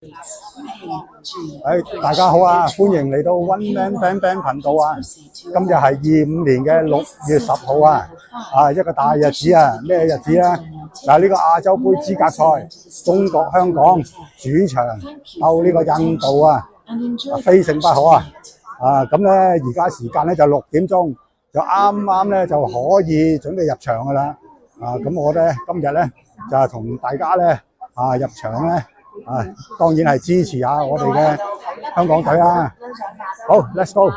大家好啊，歡迎嚟到 One Man Bang Bang 頻道啊！今日係25年嘅6月10號啊，一個大日子啊！咩日子啊？就係呢個亞洲杯資格賽，中國香港主場鬥呢個印度啊，非勝不可啊！咁咧而家時間咧就6點鐘，就啱啱咧就可以準備入場噶啦。咁我咧今日咧就係同大家咧入場咧。當然係支持下我哋嘅香港隊啦。好 ，Let's go！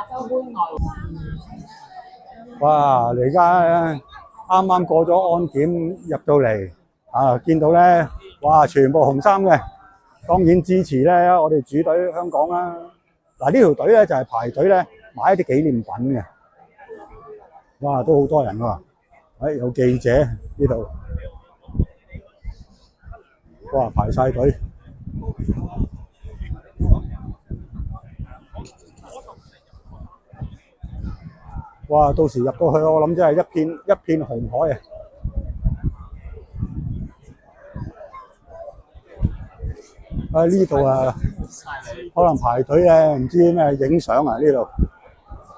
哇！而家啱啱過咗安檢入到嚟，見到咧，哇！全部紅衫嘅，當然支持咧我哋主隊香港啦。嗱，呢條隊咧就係排隊咧買一啲紀念品嘅。哇！都好多人喎，有記者呢度，哇！排晒隊。哇！到時入到去，我諗真係一片紅海啊！呢度啊，可能排隊咧，唔知咩影相啊？呢度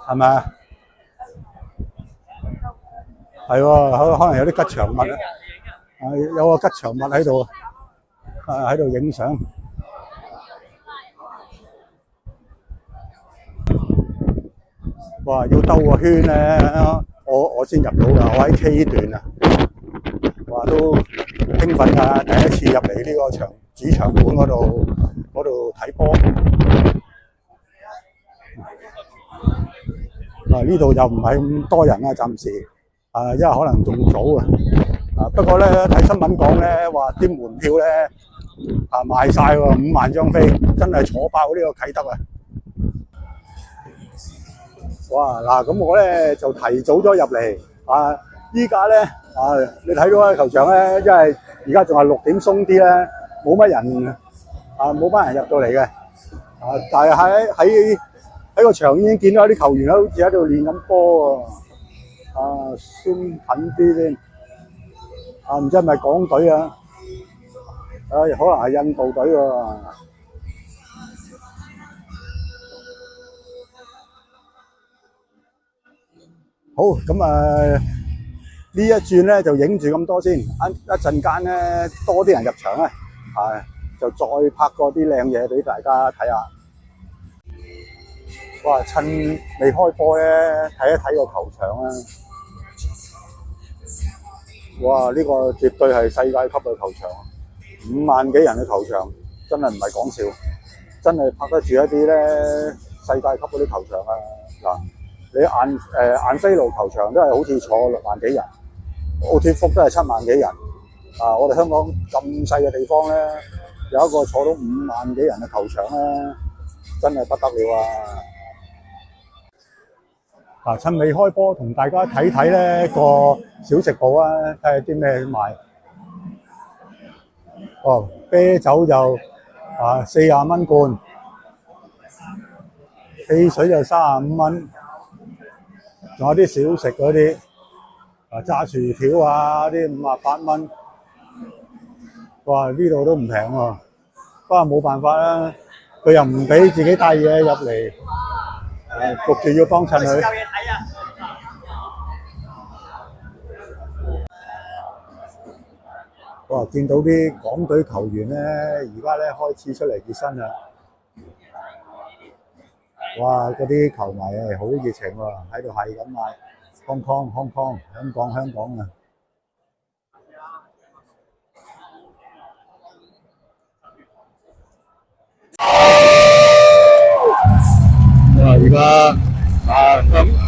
係咪啊？係喎，可能有啲吉祥物啊！有個吉祥物喺度，喺度影相。哇！要兜個圈咧，我先入到噶，我喺 K 段啊！哇，都興奮啊！第一次入嚟呢個主場館嗰度睇波。呢度又唔係咁多人啊，暫時因為可能仲早啊。不過咧睇新聞講咧，話啲門票咧賣晒喎，5萬張飛，真係坐爆呢個啟德啊！哇！嗱，咁我咧就提早咗入嚟依家咧你睇到咧球場咧，因為而家仲係6點鬆啲咧，冇乜人冇乜人入到嚟嘅但係喺個場已經見到啲球員好似喺度練緊波先近啲先唔知係咪港隊啊？可能係印度隊喎。好，咁呢一轉咧就影住咁多先，一陣間咧多啲人入場咧，就再拍過啲靚嘢俾大家睇下。哇！趁未開波咧，睇一睇個球場啊！哇！呢個絕對係世界級嘅球場，5萬幾人嘅球場，真係唔係講笑，真係拍得住一啲咧世界級嗰啲球場啊！嗱。你晏菲路球場都係好似坐6萬幾人，奧脫福都係7萬幾人。我哋香港咁細嘅地方咧，有一個坐到5萬幾人嘅球場咧，真係不得了啊！趁未開波，同大家睇睇咧個小食部啊，睇下啲咩賣。啤酒就40蚊罐，汽水就35蚊。仲有啲小食嗰啲炸薯條啲58蚊。哇！呢度都唔平喎，不過冇辦法啦，佢又唔俾自己帶嘢入嚟，焗住要幫襯佢。哇！見到啲港隊球員咧，而家咧開始出嚟熱身啦。哇！嗰啲球迷好熱情喎，喺度係咁嗌Hong Kong Hong Kong，香港香港啊！而家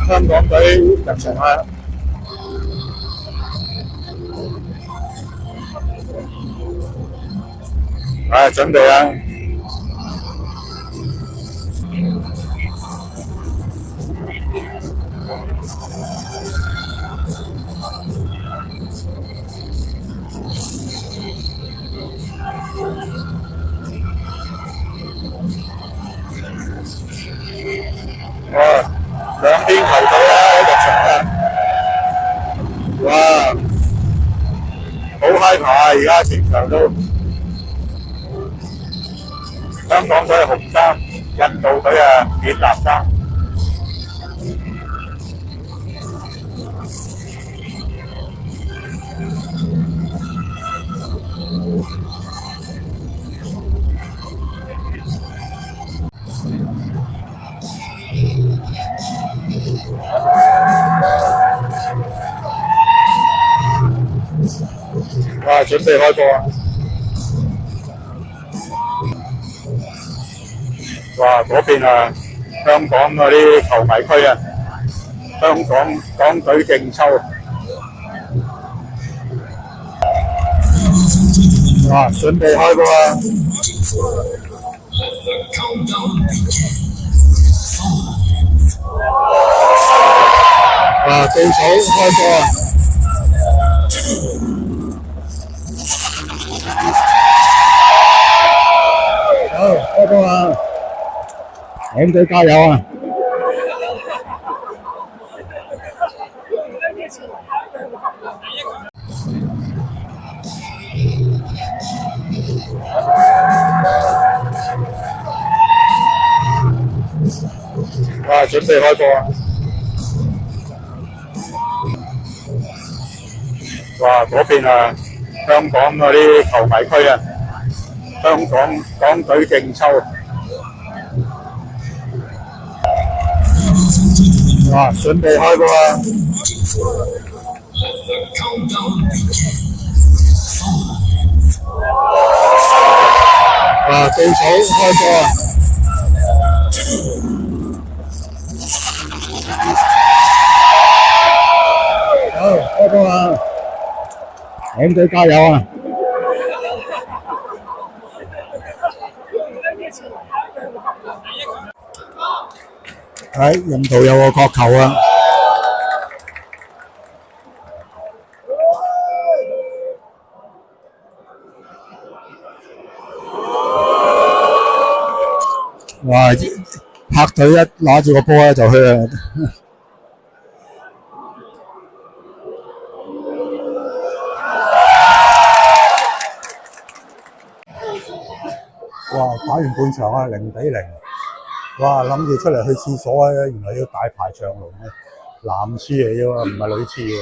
香港隊入場啦！準備啦！兩邊球隊入場啦！哇，好嗨排，而家全場都〜香港隊係紅衫，印度隊啊淺藍衫。哇！準備開波啊！哇！嗰邊啊，香港嗰啲球迷區啊，香港隊勁抽。哇！準備開波啊！哇！對手開波啊！好，開波啊！港隊加油啊！哇！準備開波啊！哇！嗰邊啊，香港嗰啲球迷區啊，港隊勁抽。哇！準備開波啊！哇！對手開波啊！好，開波啊！港隊加油啊！印度有個角球啊！哇！客隊一攞住個波咧就去啦。哇！打完半場啊，0-0。哇！諗住出嚟去廁所咧，原來要大排長龍嘅，男廁嚟嘅喎，唔係女廁嘅。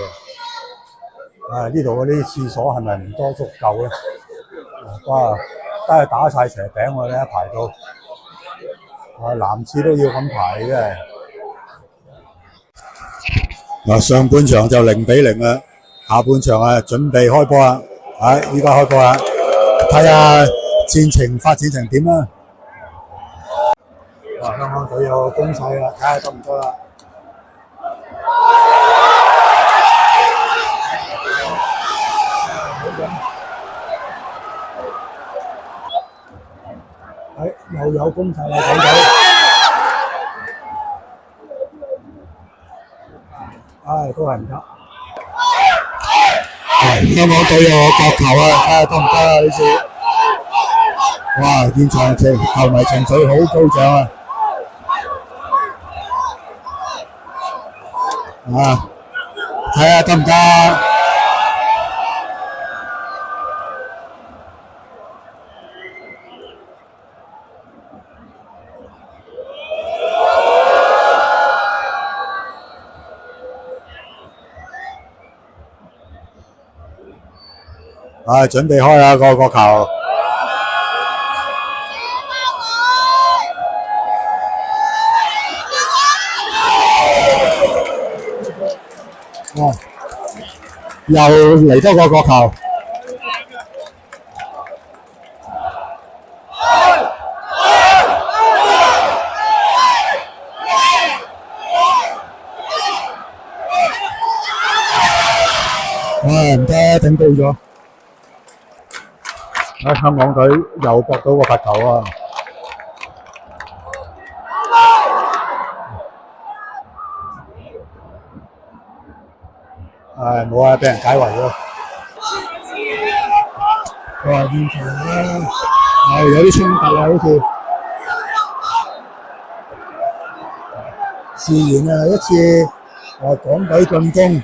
呢度嗰啲廁所係咪唔多足夠咧？哇！真係打晒蛇餅喎，呢一排到。男廁都要咁排嘅。上半場就0-0啦，下半場啊準備開波啦。依家開波啦，睇下戰情發展成點啦。哇！香港隊有攻勢啦，睇下得唔得啦。又有攻勢啦，港隊。都係唔得。香港隊有個角球啊，睇下得唔得啦呢次。哇！現場球迷情緒好高漲啊！睇下得唔得？準備開啦個角球。又嚟多個角球。唔得，頂高咗。香港隊又搏到個罰球啊！冇啊，俾人解圍咗。哇！現場咧有啲衝突啊，好似試完一次港隊進攻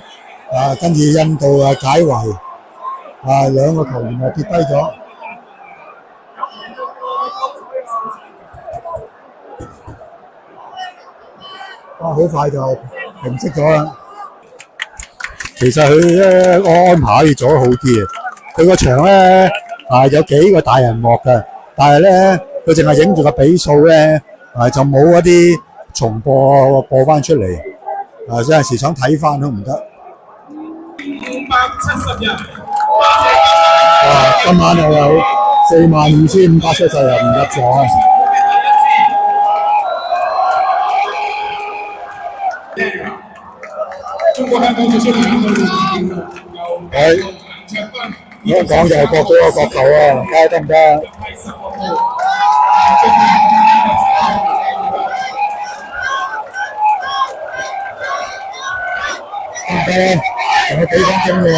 跟住印度解圍兩個球員跌低咗。哇！好快就平息咗啦。其實佢咧個安排可以做得好啲嘅。佢個場咧有幾個大人幕嘅，但係咧佢淨係影住個比數咧就冇一啲重播翻出嚟。有陣時想睇翻都唔得。570人。哇！今晚又有45,570人入場。中國香港最出名香港就係國歌個國球啊，睇下得唔得？得，仲有幾分鐘嘅喎。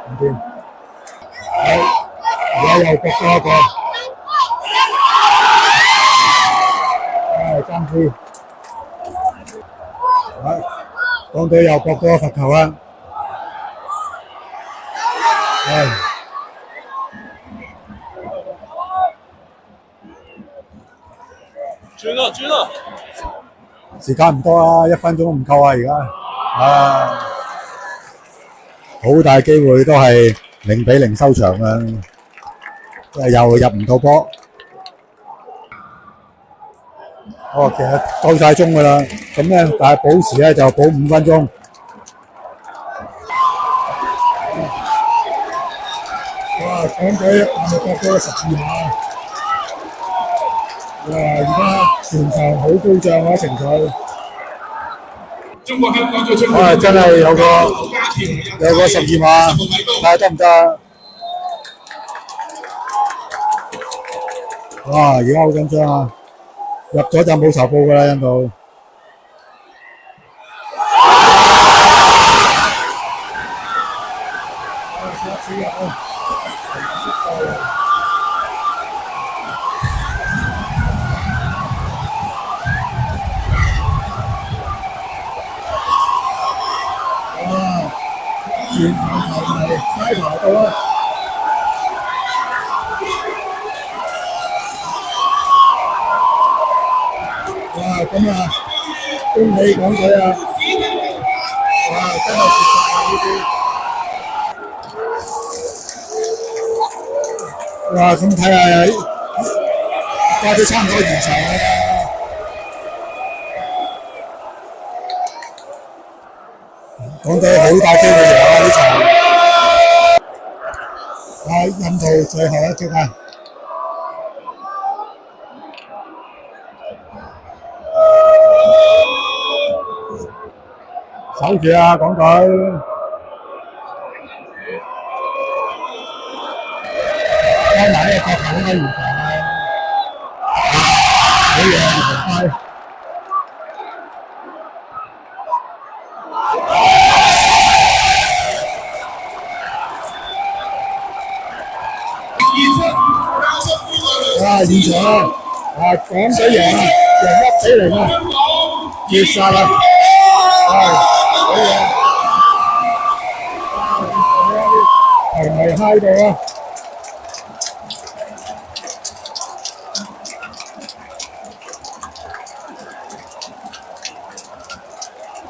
唔掂。而家又國歌一個。爭啲，港隊又國歌罰球啦，轉啦！時間唔多啦，1分鐘都唔夠啊！而家，好大機會都係0-0收場啊，又入唔到波。其實夠晒鐘㗎啦，咁咧，但係補時咧就補5分鐘。哇！港隊國歌12碼，而家全場好高漲啊！情緒。中國香港最出名。真係有個12碼，睇下得唔得？哇！而家好緊張啊！入咗就冇仇報㗎啦，印度。全場球迷拉埋到啦！咁啊，恭喜港隊啊！哇，真係絕殺啊！呢啲，哇，咁睇下，而家都差唔多完場啦。港隊好大機會贏啊！呢場，印度最後一擊啊！守住啊，港隊！加埋呢個國球應該完場啦，好嘢，完快！現場啊！港隊贏啊，贏1-0啊，絕殺啦！好嘢！球迷嗨到啊！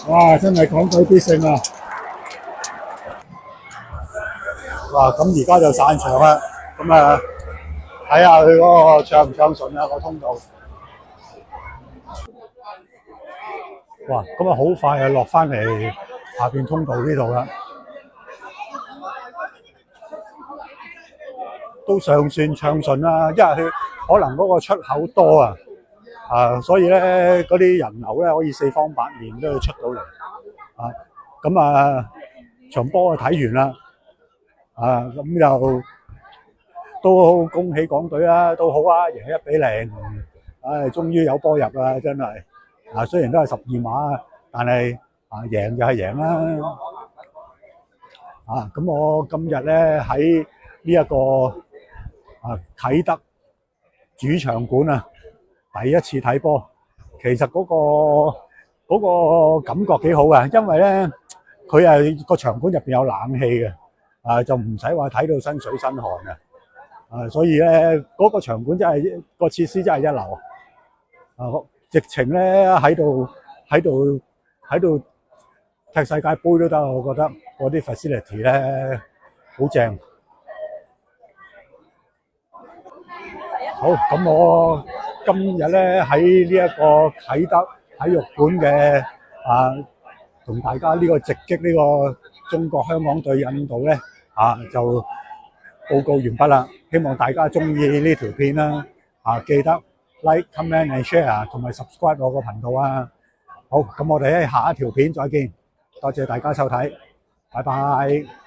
哇！真係港隊必勝啊！哇！咁而家就散場啦，咁啊睇下佢嗰個暢唔暢順啊個通道。哇！咁啊好快啊落翻嚟下邊通道呢度啦，都尚算暢順啦，因為佢可能嗰個出口多所以咧嗰啲人流咧可以四方八面都出到嚟咁場波睇完啦咁又都恭喜港隊啦，都好啊，贏1-0，終於有波入啦，真係雖然都係12碼，但係贏就係贏啦咁我今日咧喺呢一個啟德主場館第一次睇波，其實嗰個感覺幾好嘅，因為咧佢個場館入邊有冷氣嘅就唔使話睇到身水身汗嘅所以咧嗰個場館真係個設施真係一流直情咧喺度踢世界盃都得，我覺得嗰啲 facility 咧好正。好，咁我今日咧喺呢一個啟德體育館嘅同大家呢個直擊呢個中國香港對印度咧就報告完畢啦。希望大家中意呢條片啦，記得 like、comment and share 同埋 subscribe 我個頻道啊。好，咁我哋喺下一條片再見，多謝大家收睇，拜拜。